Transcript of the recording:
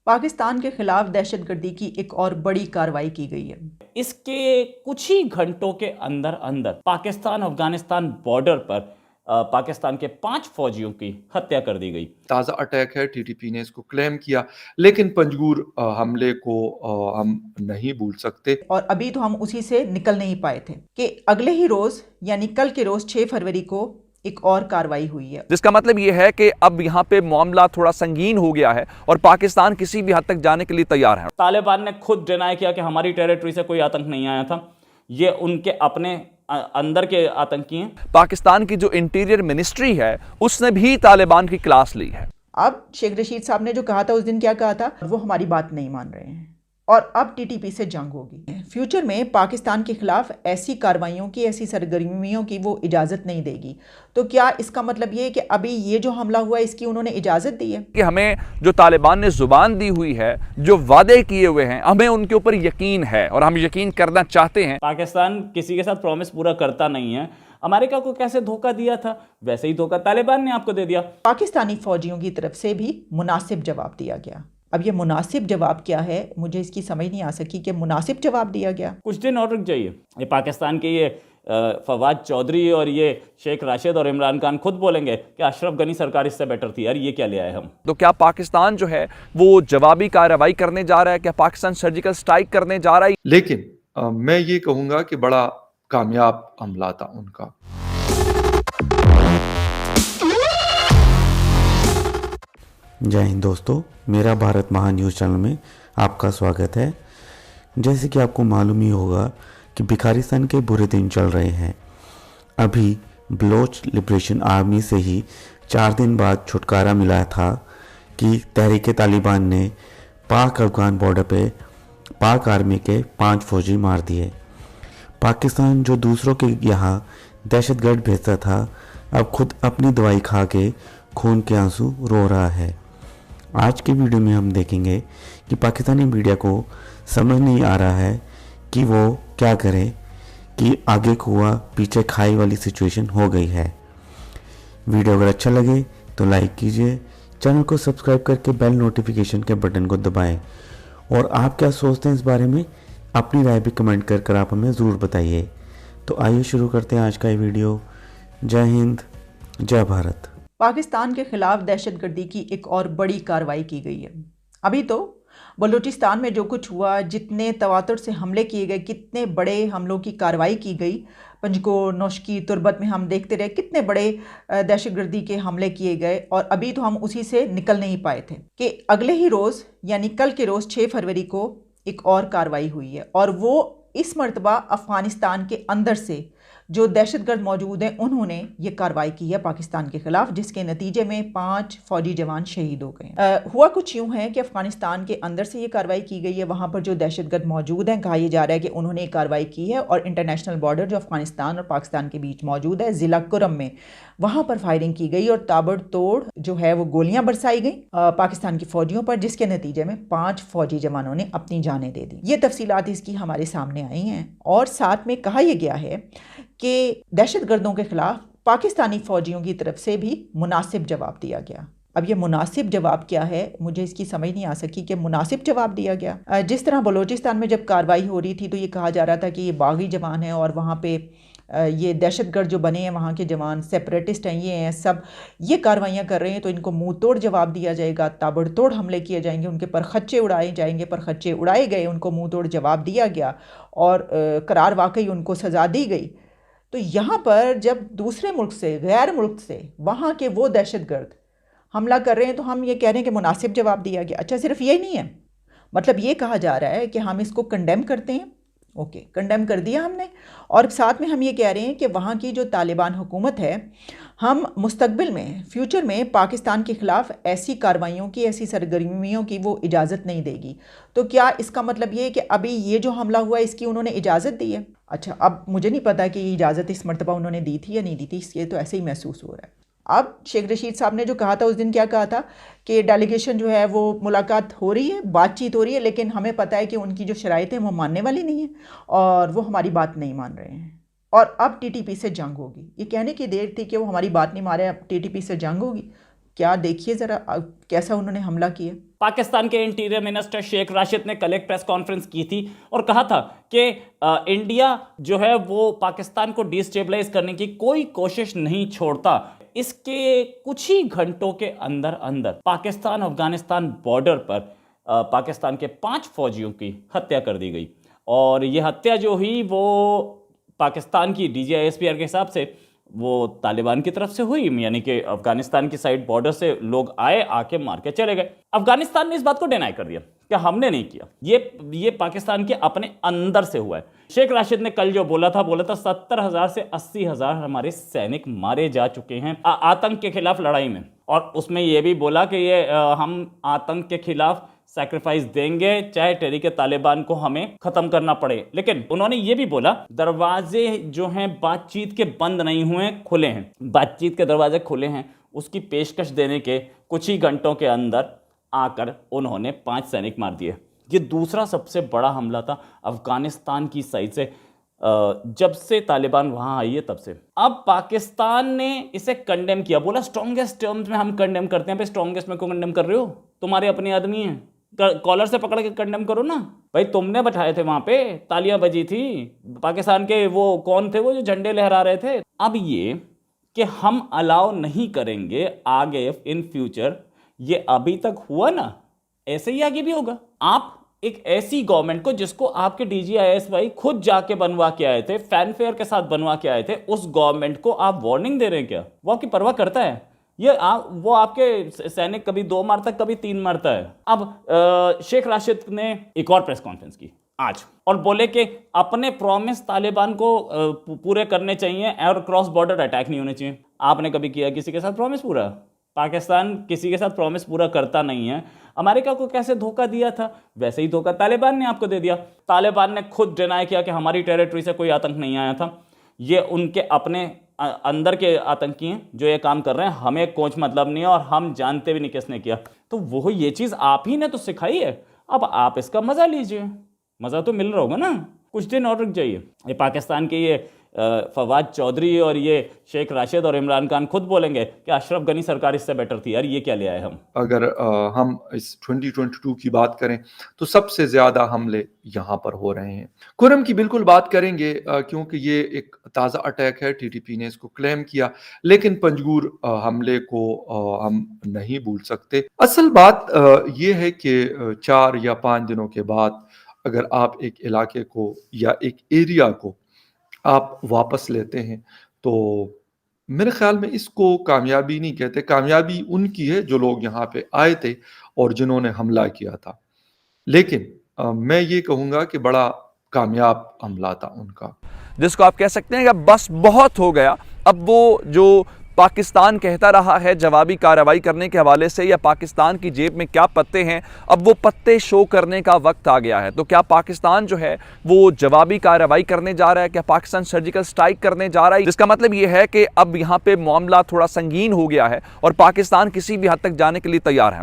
पाकिस्तान के खिलाफ दहशतगर्दी की एक और बड़ी कार्रवाई की गई है। इसके कुछ ही घंटों के अंदर अंदर पाकिस्तान अफगानिस्तान बॉर्डर पर पाकिस्तान के 5 फौजियों की हत्या कर दी गई। ताज़ा अटैक है, टीटीपी ने इसको क्लेम किया, लेकिन पंजगूर हमले को हम नहीं भूल सकते। और अभी तो हम उसी से निकल नहीं पाए थे कि अगले ही रोज यानी कल के रोज 6 फरवरी को एक और कार्रवाई हुई है, जिसका मतलब यह है कि अब यहाँ पे मामला थोड़ा संगीन हो गया है और पाकिस्तान किसी भी हद तक जाने के लिए तैयार है। तालिबान ने खुद डिनाई किया कि हमारी टेरिटरी से कोई आतंक नहीं आया था, ये उनके अपने अंदर के आतंकी हैं। पाकिस्तान की जो इंटीरियर मिनिस्ट्री है उसने भी तालिबान की क्लास ली है। अब शेख रशीद साहब ने जो कहा था उस दिन क्या कहा था, वो हमारी बात नहीं मान रहे हैं और अब टीटीपी से जंग होगी। फ्यूचर में पाकिस्तान के खिलाफ ऐसी कार्रवाइयों की, ऐसी सरगर्मियों की वो इजाज़त नहीं देगी। तो क्या इसका मतलब ये है कि अभी ये जो हमला हुआ है इसकी उन्होंने इजाज़त दी है? कि हमें जो तालिबान ने जुबान दी हुई है, जो वादे किए हुए हैं, हमें उनके ऊपर यकीन है और हम यकीन करना चाहते हैं। पाकिस्तान किसी के साथ प्रॉमिस पूरा करता नहीं है। अमेरिका को कैसे धोखा दिया था वैसे ही धोखा तालिबान ने आपको दे दिया। पाकिस्तानी फौजियों की तरफ से भी मुनासिब जवाब दिया गया। अब ये मुनासिब जवाब क्या है, मुझे इसकी समझ नहीं आ सकी कि मुनासिब जवाब दिया गया। कुछ दिन और रुक जाइए, ये पाकिस्तान के ये फवाद चौधरी और ये शेख राशिद और इमरान खान खुद बोलेंगे कि अशरफ गनी सरकार इससे बेटर थी। यार ये क्या ले आए हम? तो क्या पाकिस्तान जो है वो जवाबी कार्रवाई करने जा रहा है? क्या पाकिस्तान सर्जिकल स्ट्राइक करने जा रहा है? लेकिन मैं ये कहूँगा कि बड़ा कामयाब हमला था उनका। जय हिंद दोस्तों, मेरा भारत महान न्यूज़ चैनल में आपका स्वागत है। जैसे कि आपको मालूम ही होगा कि भिखारिस्तान के बुरे दिन चल रहे हैं। अभी बलोच लिबरेशन आर्मी से ही 4 दिन बाद छुटकारा मिला था कि तहरीक तालिबान ने पाक अफगान बॉर्डर पे पाक आर्मी के 5 फौजी मार दिए। पाकिस्तान जो दूसरों के यहाँ दहशतगर्द भेजता था, अब खुद अपनी दवाई खा के खून के आंसू रो रहा है। आज के वीडियो में हम देखेंगे कि पाकिस्तानी मीडिया को समझ नहीं आ रहा है कि वो क्या करे कि आगे कुआं पीछे खाई वाली सिचुएशन हो गई है। वीडियो अगर अच्छा लगे तो लाइक कीजिए, चैनल को सब्सक्राइब करके बेल नोटिफिकेशन के बटन को दबाएं और आप क्या सोचते हैं इस बारे में अपनी राय भी कमेंट कर आप हमें ज़रूर बताइए। तो आइए शुरू करते हैं आज का ये वीडियो। जय हिंद, जय भारत। पाकिस्तान के खिलाफ दहशतगर्दी की एक और बड़ी कार्रवाई की गई है। अभी तो बलूचिस्तान में जो कुछ हुआ, जितने तवातुर से हमले किए गए, कितने बड़े हमलों की कार्रवाई की गई, पंजकोर, नौशकी, तुर्बत में हम देखते रहे कितने बड़े दहशतगर्दी के हमले किए गए और अभी तो हम उसी से निकल नहीं पाए थे कि अगले ही रोज़ यानी कल के रोज़ 6 फरवरी को एक और कार्रवाई हुई है और वो इस मर्तबा अफ़गानिस्तान के अंदर से जो दहशतगर्द मौजूद हैं उन्होंने ये कार्रवाई की है पाकिस्तान के खिलाफ, जिसके नतीजे में 5 फौजी जवान शहीद हो गए। हुआ कुछ यूँ है कि अफ़गानिस्तान के अंदर से ये कार्रवाई की गई है। वहाँ पर जो दहशतगर्द मौजूद हैं, कहा यह जा रहा है कि उन्होंने ये कार्रवाई की है और इंटरनेशनल बॉर्डर जो अफ़गानिस्तान और पाकिस्तान के बीच मौजूद है, ज़िला कुरम में, वहाँ पर फायरिंग की गई और ताबड़तोड़ जो है वो गोलियाँ बरसाई गई पाकिस्तान की फ़ौजियों पर, जिसके नतीजे में 5 फौजी जवानों ने अपनी जानें दे दी। ये तफसीलात इसकी हमारे सामने आई हैं और साथ में कहा यह गया है कि दहशतगर्दों के खिलाफ पाकिस्तानी फ़ौजियों की तरफ से भी मुनासिब जवाब दिया गया। अब ये मुनासिब जवाब क्या है, मुझे इसकी समझ नहीं आ सकी कि मुनासिब जवाब दिया गया। जिस तरह बलूचिस्तान में जब कार्रवाई हो रही थी तो ये कहा जा रहा था कि ये बागी जवान है और वहाँ पे ये दहशतगर्द जो बने हैं, वहाँ के जवान सेपरेटिस्ट हैं, ये हैं, सब ये कार्रवाइयाँ कर रहे हैं तो इनको मुँह तोड़ जवाब दिया जाएगा, ताबड़तोड़ हमले किए जाएंगे, उनके पर खच्चे उड़ाए जाएंगे। पर खच्चे उड़ाए गए, उनको मुँह तोड़ जवाब दिया गया और करार वाकई उनको सज़ा दी गई। तो यहाँ पर जब दूसरे मुल्क से, गैर मुल्क से वहाँ के वो दहशतगर्द हमला कर रहे हैं तो हम ये कह रहे हैं कि मुनासिब जवाब दिया गया। अच्छा, सिर्फ यही नहीं है, मतलब ये कहा जा रहा है कि हम इसको कंडेम करते हैं। ओके, कंडेम कर दिया हमने और साथ में हम ये कह रहे हैं कि वहाँ की जो तालिबान हुकूमत है, हम मुस्तकबिल में, फ्यूचर में पाकिस्तान के ख़िलाफ़ ऐसी कार्रवाइयों की, ऐसी सरगर्मियों की वो इजाज़त नहीं देगी। तो क्या इसका मतलब ये है कि अभी ये जो हमला हुआ है इसकी उन्होंने इजाज़त दी है? अच्छा, अब मुझे नहीं पता कि ये इजाज़त इस मरतबा उन्होंने दी थी या नहीं दी थी, इसलिए तो ऐसे ही महसूस हो रहा है। अब शेख रशीद साहब ने जो कहा था उस दिन क्या कहा था कि डेलीगेशन जो है वो मुलाकात हो रही है, बातचीत हो रही है, लेकिन हमें पता है कि उनकी जो शराइत हैं वो मानने वाली नहीं है और वो हमारी बात नहीं मान रहे हैं और अब टीटीपी से जंग होगी। ये कहने की देर थी कि वो हमारी बात नहीं मान रहे, अब टीटीपी से जंग होगी। क्या देखिए ज़रा कैसा उन्होंने हमला किया। पाकिस्तान के इंटीरियर मिनिस्टर शेख राशिद ने कल एक प्रेस कॉन्फ्रेंस की थी और कहा था कि इंडिया जो है वो पाकिस्तान को डिस्टेबलाइज करने की कोई कोशिश नहीं छोड़ता। इसके कुछ ही घंटों के अंदर अंदर पाकिस्तान अफगानिस्तान बॉर्डर पर पाकिस्तान के 5 फौजियों की हत्या कर दी गई और ये हत्या जो हुई वो पाकिस्तान की DGISPR के हिसाब से वो तालिबान की तरफ से हुई, यानी कि अफगानिस्तान की साइड बॉर्डर से लोग आके मार के चले गए। अफगानिस्तान ने इस बात को डिनाई कर दिया कि हमने नहीं किया, ये पाकिस्तान के अपने अंदर से हुआ है। शेख राशिद ने कल जो बोला था 70,000 से 80,000 हमारे सैनिक मारे जा चुके हैं आतंक के खिलाफ लड़ाई में, और उसमें यह भी बोला कि हम आतंक के खिलाफ सैक्रिफाइस देंगे चाहे तहरीक तालिबान को हमें खत्म करना पड़े। लेकिन उन्होंने ये भी बोला दरवाजे जो हैं बातचीत के बंद नहीं हुए, खुले हैं, बातचीत के दरवाजे खुले हैं। उसकी पेशकश देने के कुछ ही घंटों के अंदर आकर उन्होंने 5 सैनिक मार दिए। ये दूसरा सबसे बड़ा हमला था अफगानिस्तान की साइड से जब से तालिबान वहां आई है तब से। अब पाकिस्तान ने इसे कंडेम किया, बोला स्ट्रॉन्गेस्ट टर्म्स में हम कंडेम करते हैं। भाई स्ट्रॉन्गेस्ट में क्यों कंडेम कर रहे हो? तुम्हारे अपने आदमी हैं, कॉलर से पकड़ के कंडेम करो ना भाई। तुमने बैठाए थे वहां पे, तालियां बजी थी, पाकिस्तान के वो कौन थे वो जो झंडे लहरा रहे थे। अब ये कि हम अलाउ नहीं करेंगे आगे इन फ्यूचर, ये अभी तक हुआ ना, ऐसे ही आगे भी होगा। आप एक ऐसी गवर्नमेंट को जिसको आपके DGISY खुद जाके बनवा के आए थे, फैनफेयर के साथ बनवा के आए थे, उस गवर्नमेंट को आप वार्निंग दे रहे हैं क्या? वो आपकी परवाह करता है? वो आपके सैनिक कभी 2 मारता है, कभी 3 मारता है। अब शेख राशिद ने एक और प्रेस कॉन्फ्रेंस की आज और बोले कि अपने प्रॉमिस तालिबान को पूरे करने चाहिए और क्रॉस बॉर्डर अटैक नहीं होने चाहिए। आपने कभी किया किसी के साथ प्रॉमिस पूरा? पाकिस्तान किसी के साथ प्रॉमिस पूरा करता नहीं है। अमेरिका को कैसे धोखा दिया था, वैसे ही धोखा तालिबान ने आपको दे दिया। तालिबान ने खुद डिनाई किया कि हमारी टेरिटरी से कोई आतंक नहीं आया था, ये उनके अपने अंदर के आतंकी हैं जो ये काम कर रहे हैं, हमें कुछ मतलब नहीं है और हम जानते भी नहीं किसने किया। तो वो ये चीज़ आप ही ने तो सिखाई है, अब आप इसका मज़ा लीजिए। मज़ा तो मिल रहा होगा ना, कुछ दिन और रुक जाइए। ये पाकिस्तान के ये फवाद चौधरी और ये शेख राशिद और इमरान खान खुद बोलेंगे कि अशरफ गनी सरकार इससे बेटर थी। यार ये क्या ले आए हम? अगर हम इस 2022 की बात करें तो सबसे ज्यादा हमले यहाँ पर हो रहे हैं। खुर्रम की बिल्कुल बात करेंगे क्योंकि ये एक ताज़ा अटैक है, TTP ने इसको क्लेम किया, लेकिन पंजगूर हमले को हम नहीं भूल सकते। असल बात ये है कि 4 या 5 दिनों के बाद अगर आप एक इलाके को या एक एरिया को आप वापस लेते हैं तो मेरे ख्याल में इसको कामयाबी नहीं कहते। कामयाबी उनकी है जो लोग यहाँ पे आए थे और जिन्होंने हमला किया था, लेकिन मैं ये कहूँगा कि बड़ा कामयाब हमला था उनका, जिसको आप कह सकते हैं कि बस बहुत हो गया। अब वो जो पाकिस्तान कहता रहा है जवाबी कार्रवाई करने के हवाले से, या पाकिस्तान की जेब में क्या पत्ते हैं, अब वो पत्ते शो करने का वक्त आ गया है। तो क्या पाकिस्तान जो है वो जवाबी कार्रवाई करने जा रहा है? क्या पाकिस्तान सर्जिकल स्ट्राइक करने जा रहा है? जिसका मतलब ये है कि अब यहाँ पे मामला थोड़ा संगीन हो गया है और पाकिस्तान किसी भी हद तक जाने के लिए तैयार है।